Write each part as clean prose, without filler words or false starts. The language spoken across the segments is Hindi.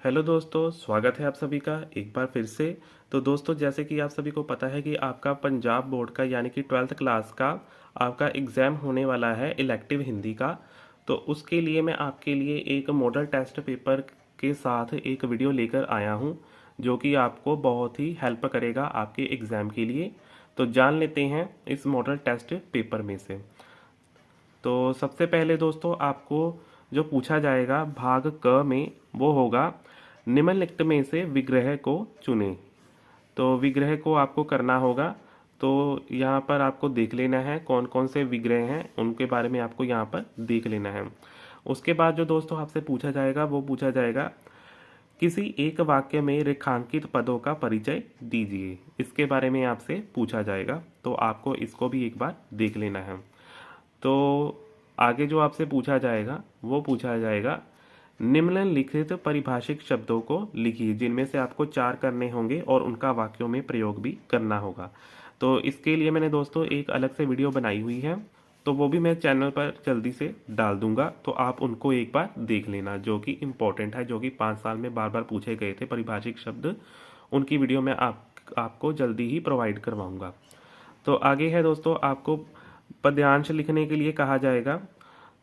हेलो दोस्तों, स्वागत है आप सभी का एक बार फिर से। तो दोस्तों, जैसे कि आप सभी को पता है कि आपका पंजाब बोर्ड का यानी कि 12th क्लास का आपका एग्ज़ाम होने वाला है इलेक्टिव हिंदी का। तो उसके लिए मैं आपके लिए एक मॉडल टेस्ट पेपर के साथ एक वीडियो लेकर आया हूं, जो कि आपको बहुत ही हेल्प करेगा आपके एग्ज़ाम के लिए। तो जान लेते हैं इस मॉडल टेस्ट पेपर में से। तो सबसे पहले दोस्तों, आपको जो पूछा जाएगा भाग क में, वो होगा निम्नलिखित में से विग्रह को चुनें। तो विग्रह को आपको करना होगा। तो यहाँ पर आपको देख लेना है कौन कौन से विग्रह हैं, उनके बारे में आपको यहाँ पर देख लेना है। उसके बाद जो दोस्तों आपसे पूछा जाएगा वो पूछा जाएगा किसी एक वाक्य में रेखांकित पदों का परिचय दीजिए। इसके बारे में आपसे पूछा जाएगा, तो आपको इसको भी एक बार देख लेना है। तो आगे जो आपसे पूछा जाएगा वो पूछा जाएगा निम्नलिखित परिभाषित शब्दों को लिखिए, जिनमें से आपको 4 करने होंगे और उनका वाक्यों में प्रयोग भी करना होगा। तो इसके लिए मैंने दोस्तों एक अलग से वीडियो बनाई हुई है, तो वो भी मैं चैनल पर जल्दी से डाल दूंगा, तो आप उनको एक बार देख लेना, जो कि इम्पोर्टेंट है, जो कि 5 साल में बार बार पूछे गए थे परिभाषित शब्द। उनकी वीडियो मैं आपको जल्दी ही प्रोवाइड करवाऊंगा। तो आगे है दोस्तों, आपको पद्यांश लिखने के लिए कहा जाएगा।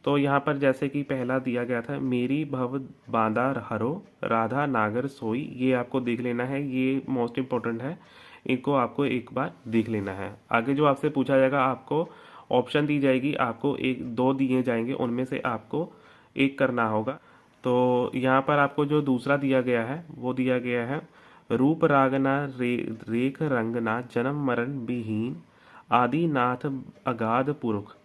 तो यहाँ पर जैसे कि पहला दिया गया था, मेरी भव बांदा हरो राधा नागर सोई, ये आपको देख लेना है, ये मोस्ट इम्पोर्टेंट है, इनको आपको एक बार देख लेना है। आगे जो आपसे पूछा जाएगा, आपको ऑप्शन दी जाएगी, आपको एक दो दिए जाएंगे, उनमें से आपको एक करना होगा। तो यहाँ पर आपको जो दूसरा दिया गया है वो दिया गया है रूप रागना रेख रंगना जन्म मरण विहीन आदिनाथ अगाध पुरख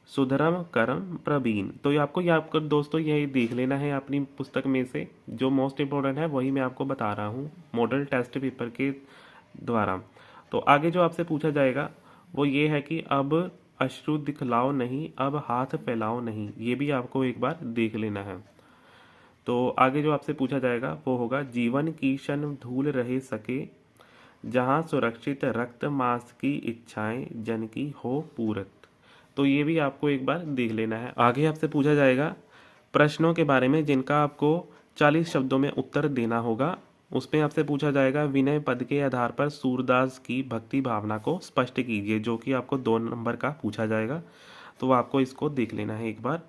सुधर्म कर्म प्रवीण। तो ये आपको दोस्तों यही देख लेना है अपनी पुस्तक में से, जो मोस्ट इम्पोर्टेंट है वही मैं आपको बता रहा हूँ मॉडल टेस्ट पेपर के द्वारा। तो आगे जो आपसे पूछा जाएगा वो ये है कि अब अश्रु दिखलाओ नहीं, अब हाथ फैलाओ नहीं, ये भी आपको एक बार देख लेना है। तो आगे जो आपसे पूछा जाएगा वो होगा जीवन की क्षण धूल रहे सके, जहाँ सुरक्षित रक्त मांस की इच्छाएं जन की हो पूरत। तो ये भी आपको एक बार देख लेना है। आगे आपसे पूछा जाएगा प्रश्नों के बारे में, जिनका आपको 40 शब्दों में उत्तर देना होगा। उसमें आपसे पूछा जाएगा विनय पद के आधार पर सूरदास की भक्ति भावना को स्पष्ट कीजिए, जो कि आपको 2 नंबर का पूछा जाएगा। तो आपको इसको देख लेना है एक बार।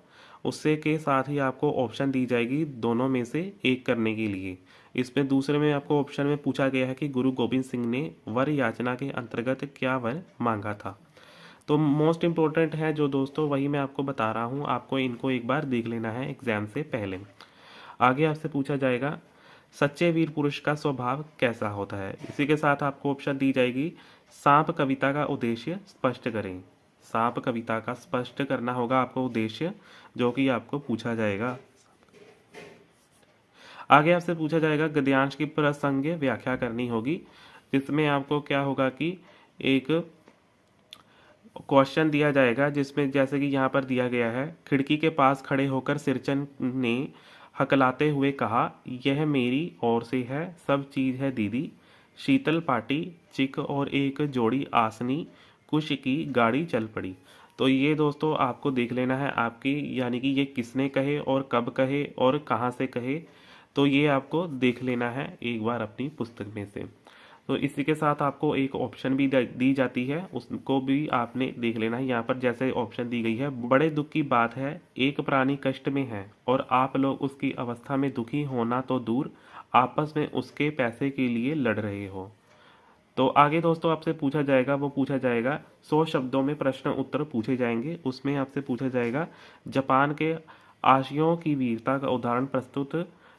उससे के साथ ही आपको ऑप्शन दी जाएगी दोनों में से एक करने के लिए। इसमें दूसरे में आपको ऑप्शन में पूछा गया है कि गुरु गोविंद सिंह ने वर याचना के अंतर्गत क्या वर मांगा था। तो मोस्ट इम्पोर्टेंट है जो दोस्तों, वही मैं आपको बता रहा हूँ, आपको इनको एक बार देख लेना है एग्जाम से पहले। आगे आपसे पूछा जाएगा सच्चे वीर पुरुष का स्वभाव कैसा होता है। इसी के साथ आपको ऑप्शन दी जाएगी सांप कविता का उद्देश्य स्पष्ट करें। सांप कविता का स्पष्ट करना होगा आपको उद्देश्य, जो कि आपको पूछा जाएगा। आगे आपसे पूछा जाएगा गद्यांश की प्रसंग व्याख्या करनी होगी, जिसमें आपको क्या होगा कि एक क्वेश्चन दिया जाएगा, जिसमें जैसे कि यहाँ पर दिया गया है खिड़की के पास खड़े होकर सिरचन ने हकलाते हुए कहा यह मेरी ओर से है, सब चीज़ है दीदी, शीतल पाटी चिक और एक जोड़ी आसनी, कुश की गाड़ी चल पड़ी। तो ये दोस्तों आपको देख लेना है आपकी, यानी कि ये किसने कहे और कब कहे और कहाँ से कहे। तो ये आपको देख लेना है एक बार अपनी पुस्तक में से। तो इसी के साथ आपको एक ऑप्शन भी दी जाती है, उसको भी आपने देख लेना है। यहाँ पर जैसे ऑप्शन दी गई है, बड़े दुख की बात है एक प्राणी कष्ट में है और आप लोग उसकी अवस्था में दुखी होना तो दूर आपस में उसके पैसे के लिए लड़ रहे हो। तो आगे दोस्तों आपसे पूछा जाएगा वो पूछा जाएगा 100 शब्दों में प्रश्न उत्तर पूछे जाएंगे। उसमें आपसे पूछा जाएगा जापान के आशियों की वीरता का उदाहरण प्रस्तुत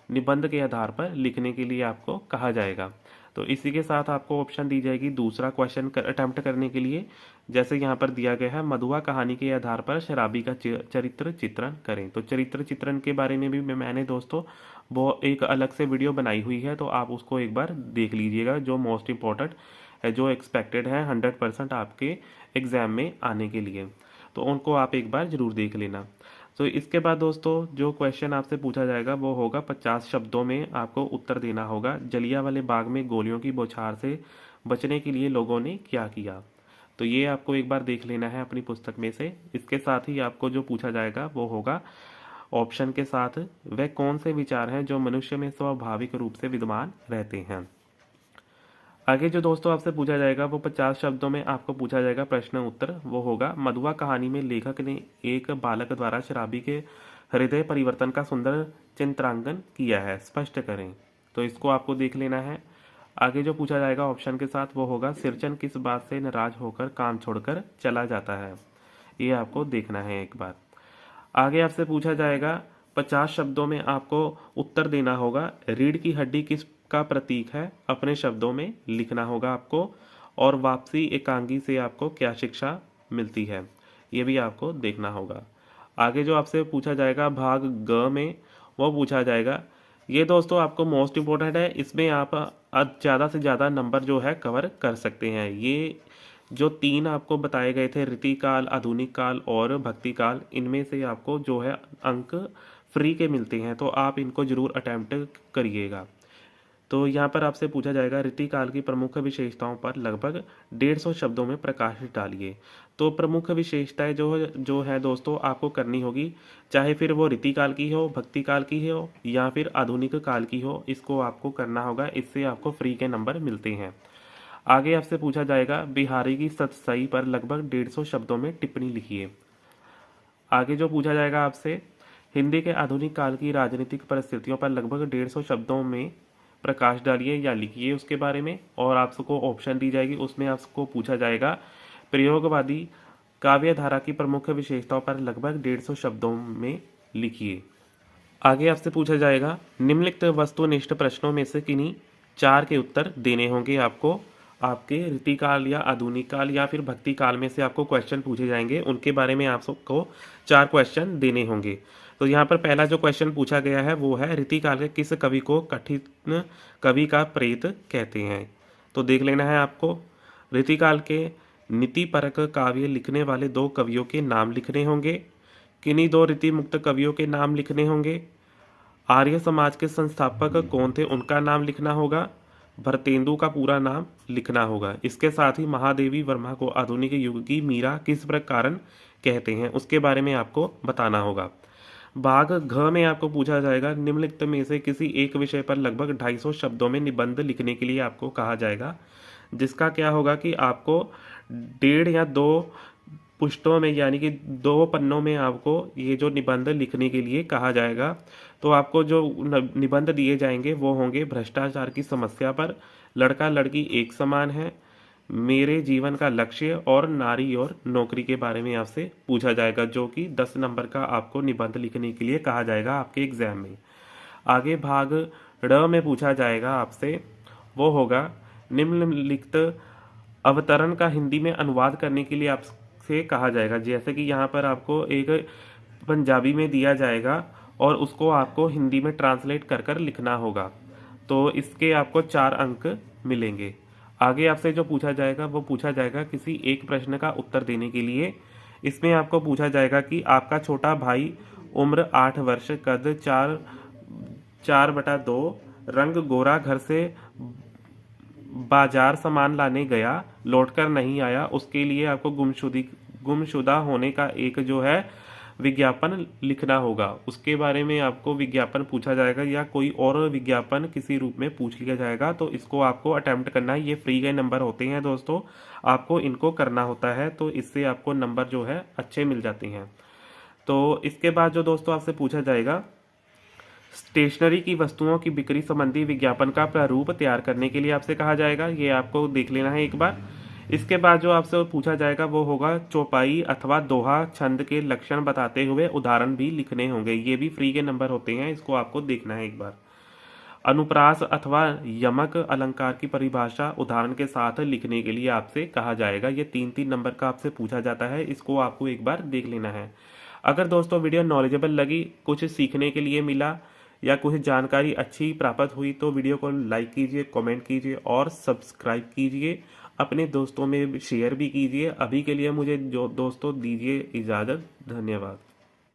निबंध के आधार पर लिखने के लिए आपको कहा जाएगा। तो इसी के साथ आपको ऑप्शन दी जाएगी दूसरा क्वेश्चन अटेम्प्ट करने के लिए, जैसे यहाँ पर दिया गया है मधुआ कहानी के आधार पर शराबी का चरित्र चित्रण करें। तो चरित्र चित्रण के बारे में भी मैंने दोस्तों वो एक अलग से वीडियो बनाई हुई है, तो आप उसको एक बार देख लीजिएगा, जो मोस्ट इम्पोर्टेंट है, जो एक्सपेक्टेड है 100% आपके एग्ज़ाम में आने के लिए। तो उनको आप एक बार ज़रूर देख लेना। तो इसके बाद दोस्तों जो क्वेश्चन आपसे पूछा जाएगा वो होगा 50 शब्दों में आपको उत्तर देना होगा। जलियांवाले बाग में गोलियों की बौछार से बचने के लिए लोगों ने क्या किया। तो ये आपको एक बार देख लेना है अपनी पुस्तक में से। इसके साथ ही आपको जो पूछा जाएगा वो होगा ऑप्शन के साथ वे कौन से विचार हैं जो मनुष्य में स्वाभाविक रूप से विद्यमान रहते हैं। आगे जो दोस्तों आपसे पूछा जाएगा वो 50 शब्दों में आपको पूछा जाएगा प्रश्न उत्तर। वो होगा, मधुआ कहानी में लेखक ने एक बालक द्वारा शराबी के हृदय परिवर्तन का सुंदर चित्रांकन किया है, स्पष्ट करें। तो इसको आपको देख लेना है। आगे जो पूछा जाएगा ऑप्शन के साथ वो होगा, सिरचन किस बात से नाराज होकर काम छोड़कर चला जाता है। ये आपको देखना है एक बार। आगे आपसे पूछा जाएगा 50 शब्दों में आपको उत्तर देना होगा। रीढ़ की हड्डी किस का प्रतीक है, अपने शब्दों में लिखना होगा आपको। और वापसी एकांगी से आपको क्या शिक्षा मिलती है, ये भी आपको देखना होगा। आगे जो आपसे पूछा जाएगा भाग ग में, वो पूछा जाएगा। ये दोस्तों आपको मोस्ट इम्पोर्टेंट है, इसमें आप ज़्यादा से ज़्यादा नंबर जो है कवर कर सकते हैं। ये जो 3 आपको बताए गए थे, रीतिकाल, आधुनिक काल और भक्ति काल, इनमें से आपको जो है अंक फ्री के मिलते हैं, तो आप इनको जरूर अटेम्प्ट करिएगा। तो यहाँ पर आपसे पूछा जाएगा रीतिकाल की प्रमुख विशेषताओं पर लगभग 150 शब्दों में प्रकाश डालिए। तो प्रमुख विशेषताएं जो है दोस्तों आपको करनी होगी, चाहे फिर वो रीतिकाल की हो, भक्ति काल की हो या फिर आधुनिक काल की हो, इसको आपको करना होगा। इससे आपको फ्री के नंबर मिलते हैं। आगे आपसे पूछा जाएगा बिहारी की सतसई पर लगभग 150 शब्दों में टिप्पणी लिखिए। आगे जो पूछा जाएगा आपसे, हिंदी के आधुनिक काल की राजनीतिक परिस्थितियों पर लगभग 150 शब्दों में प्रकाश डालिए या लिखिए उसके बारे में। और आपको ऑप्शन दी जाएगी, उसमें आपको पूछा जाएगा प्रयोगवादी काव्य धारा की प्रमुख विशेषताओं पर लगभग 150 शब्दों में लिखिए। आगे आपसे पूछा जाएगा निम्नलिखित वस्तुनिष्ठ प्रश्नों में से किन्हीं 4 के उत्तर देने होंगे आपको। आपके रीतिकाल या आधुनिक काल या फिर भक्ति काल में से आपको क्वेश्चन पूछे जाएंगे, उनके बारे में आप सबको 4 क्वेश्चन देने होंगे। तो यहाँ पर पहला जो क्वेश्चन पूछा गया है वो है, रीतिकाल के किस कवि को कठिन कवि का प्रेत कहते हैं। तो देख लेना है आपको। रीतिकाल के नीतिपरक काव्य लिखने वाले 2 कवियों के नाम लिखने होंगे। किन्हीं 2 रीति मुक्त कवियों के नाम लिखने होंगे। आर्य समाज के संस्थापक कौन थे, उनका नाम लिखना होगा। भरतेंदु का पूरा नाम लिखना होगा। इसके साथ ही महादेवी वर्मा को आधुनिक युग की मीरा किस प्रकार कहते हैं, उसके बारे में आपको बताना होगा। भाग घ में आपको पूछा जाएगा निम्नलिखित में से किसी एक विषय पर लगभग 250 शब्दों में निबंध लिखने के लिए आपको कहा जाएगा, जिसका क्या होगा कि आपको 1.5 या 2 पुष्टों में यानी कि 2 पन्नों में आपको ये जो निबंध लिखने के लिए कहा जाएगा। तो आपको जो निबंध दिए जाएंगे वो होंगे भ्रष्टाचार की समस्या पर, लड़का लड़की एक समान है, मेरे जीवन का लक्ष्य और नारी और नौकरी के बारे में आपसे पूछा जाएगा, जो कि 10 नंबर का आपको निबंध लिखने के लिए कहा जाएगा आपके एग्जाम में। आगे भाग ड़ में पूछा जाएगा आपसे, वो होगा निम्नलिखित अवतरण का हिंदी में अनुवाद करने के लिए आपसे कहा जाएगा। जैसे कि यहाँ पर आपको एक पंजाबी में दिया जाएगा और उसको आपको हिंदी में ट्रांसलेट कर कर लिखना होगा। तो इसके आपको 4 अंक मिलेंगे। आगे आपसे जो पूछा जाएगा वो पूछा जाएगा किसी एक प्रश्न का उत्तर देने के लिए। इसमें आपको पूछा जाएगा कि आपका छोटा भाई उम्र 8 वर्ष, कद 4/2, रंग गोरा, घर से बाजार सामान लाने गया, लौटकर नहीं आया, उसके लिए आपको गुमशुदा होने का एक जो है विज्ञापन लिखना होगा। उसके बारे में आपको विज्ञापन पूछा जाएगा या कोई और विज्ञापन किसी रूप में पूछ लिया जाएगा। तो इसको आपको अटेम्प्ट करना है। ये फ्री के नंबर होते हैं दोस्तों, आपको इनको करना होता है, तो इससे आपको नंबर जो है अच्छे मिल जाते हैं। तो इसके बाद जो दोस्तों आपसे पूछा जाएगा स्टेशनरी की वस्तुओं की बिक्री संबंधी विज्ञापन का प्रारूप तैयार करने के लिए आपसे कहा जाएगा। ये आपको देख लेना है एक बार। इसके बाद जो आपसे पूछा जाएगा वो होगा चौपाई अथवा दोहा छंद के लक्षण बताते हुए उदाहरण भी लिखने होंगे। ये भी फ्री के नंबर होते हैं, इसको आपको देखना है एक बार। अनुप्रास अथवा यमक अलंकार की परिभाषा उदाहरण के साथ लिखने के लिए आपसे कहा जाएगा। ये 3-3 नंबर का आपसे पूछा जाता है, इसको आपको एक बार देख लेना है। अगर दोस्तों वीडियो नॉलेजेबल लगी, कुछ सीखने के लिए मिला या कुछ जानकारी अच्छी प्राप्त हुई, तो वीडियो को लाइक कीजिए, कमेंट कीजिए और सब्सक्राइब कीजिए। अपने दोस्तों में शेयर भी कीजिए। अभी के लिए मुझे जो दोस्तों दीजिए इजाज़त। धन्यवाद।